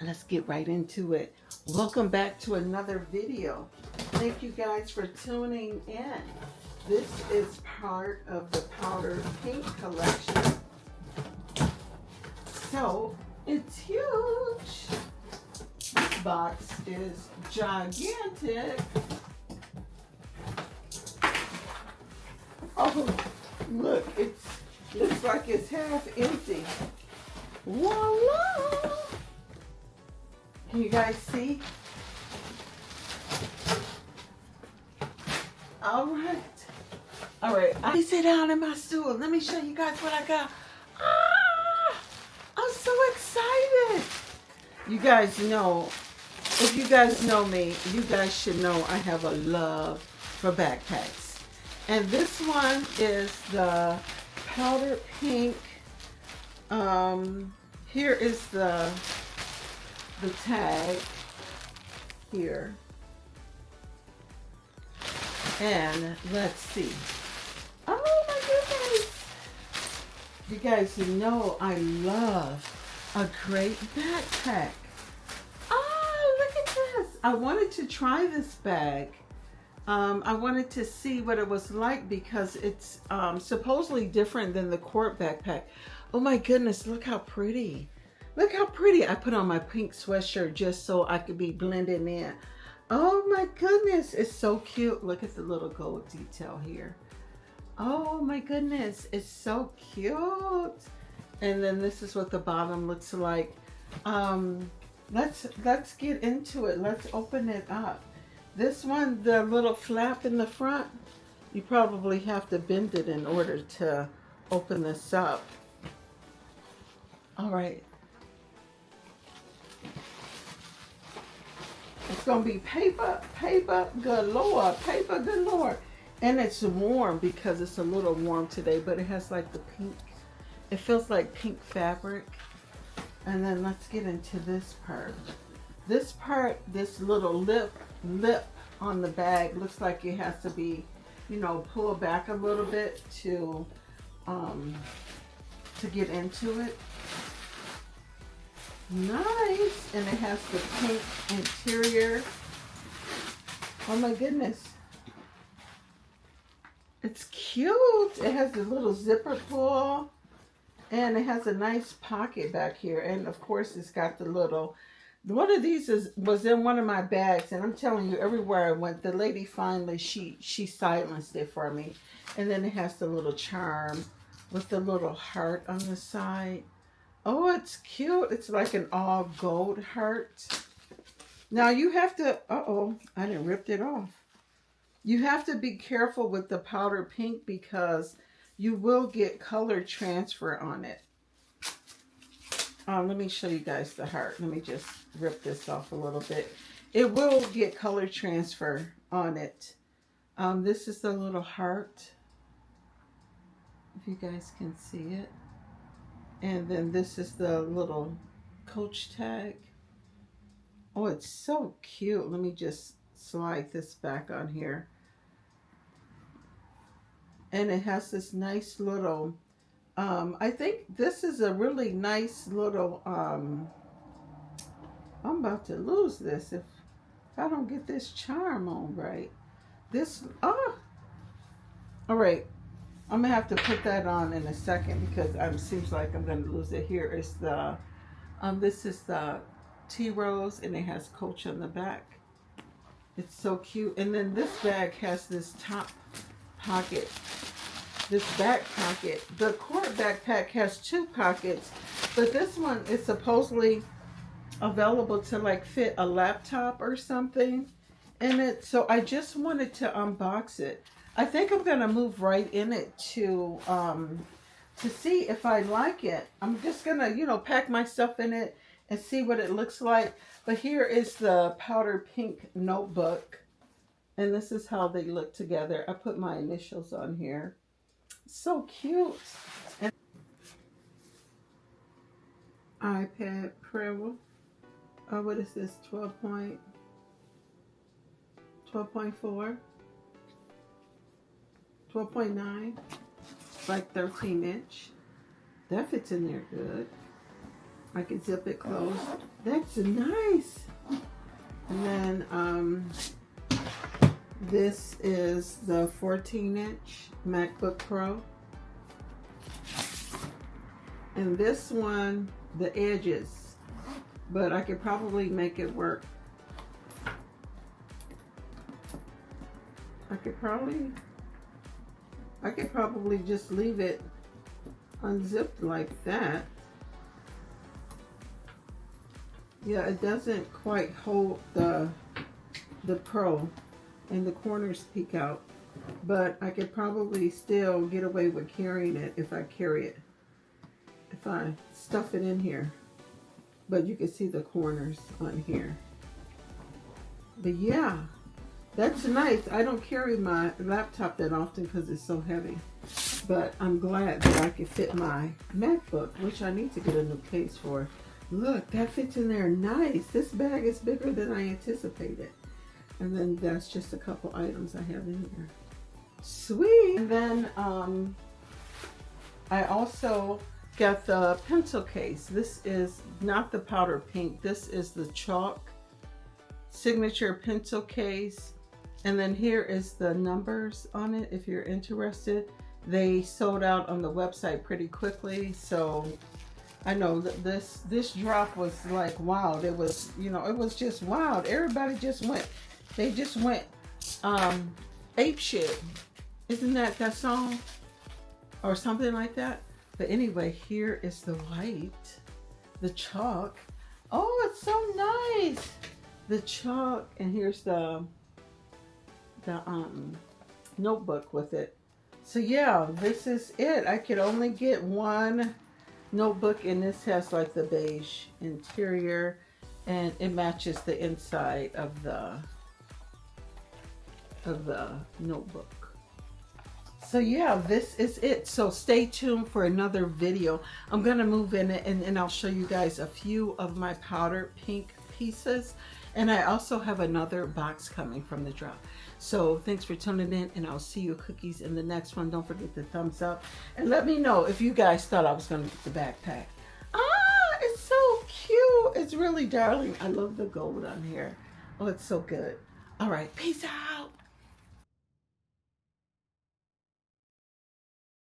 let's get right into it. Welcome back to another video. Thank you guys for tuning in. This is part of the Powder Pink collection. So it's huge. This box is gigantic. Oh, look, it looks like it's half empty. Voila! Can you guys see? All right. All right. Let me sit down in my stool. Let me show you guys what I got. Ah! I'm so excited. You guys know, if you guys know me, you guys should know I have a love for backpacks. And this one is the powder pink. Here is the tag here. And let's see. Oh my goodness. You guys know I love a great backpack. Oh, look at this. I wanted to try this bag. I wanted to see what it was like because it's supposedly different than the Quart backpack. Oh my goodness, look how pretty. Look how pretty. I put on my pink sweatshirt just so I could be blending in. Oh my goodness, it's so cute. Look at the little gold detail here. Oh my goodness, it's so cute. And then this is what the bottom looks like. Let's get into it. Let's open it up. This one, the little flap in the front, you probably have to bend it in order to open this up. All right. It's gonna be paper galore. And it's warm because it's a little warm today, but it has like the pink, it feels like pink fabric. And then let's get into this part. This part, this little lip on the bag looks like it has to be, you know, pulled back a little bit to get into it. Nice. And it has the pink interior. Oh my goodness. It's cute. It has a little zipper pull and it has a nice pocket back here. And of course it's got the little, one of these was in one of my bags, and I'm telling you, everywhere I went, the lady finally, she silenced it for me. And then it has the little charm with the little heart on the side. Oh, it's cute. It's like an all gold heart. Now you have to, I didn't rip it off. You have to be careful with the powder pink because you will get color transfer on it. Let me show you guys the heart. Let me just rip this off a little bit. It will get color transfer on it. This is the little heart, if you guys can see it. And then this is the little Coach tag. Oh, it's so cute. Let me just slide this back on here. And it has this nice little, I think this is a really nice little, I'm about to lose this if I don't get this charm on right. All right. I'm gonna have to put that on in a second because it seems like I'm gonna lose it. Here is the, this is the Tea Rose and it has Coach on the back. It's so cute. And then this bag has this top pocket, this back pocket. The Quart backpack has two pockets, but this one is supposedly available to like fit a laptop or something in it. So I just wanted to unbox it. I think I'm gonna move right in it to see if I like it. I'm just gonna, you know, pack my stuff in it and see what it looks like. But here is the powder pink notebook. And this is how they look together. I put my initials on here. So cute. And iPad Pro. Oh, what is this? 12.4? 12.9. Like 13 inch. That fits in there good. I can zip it closed. That's nice. And then this is the 14-inch MacBook Pro. And this one, the edges, but I could probably make it work. I could probably just leave it unzipped like that. Yeah, it doesn't quite hold the Pro, and the corners peek out, but I could probably still get away with carrying it if I carry it, if I stuff it in here. But you can see the corners on here. But yeah, that's nice. I don't carry my laptop that often because it's so heavy, but I'm glad that I can fit my MacBook, which I need to get a new case for. Look, that fits in there nice. This bag is bigger than I anticipated. And then that's just a couple items I have in there. Sweet. And then I also got the pencil case. This is not the powder pink. This is the chalk signature pencil case. And then here is the numbers on it if you're interested. They sold out on the website pretty quickly, so I know that this drop was like wild. It was, you know, it was just wild. Everybody just went, they just went ape shit. Isn't that song? Or something like that? But anyway, here is the white, the chalk. Oh, it's so nice. The chalk, and here's the notebook with it. So yeah, this is it. I could only get one notebook, and this has like the beige interior, and it matches the inside of the notebook. So yeah, this is it. So stay tuned for another video. I'm gonna move in it, and I'll show you guys a few of my powder pink pieces, and I also have another box coming from the drop. So thanks for tuning in, and I'll see you cookies in the next one. Don't forget the thumbs up, and let me know if you guys thought I was gonna get the backpack. Ah, it's so cute. It's really darling. I love the gold on here. Oh, it's so good. All right, peace out.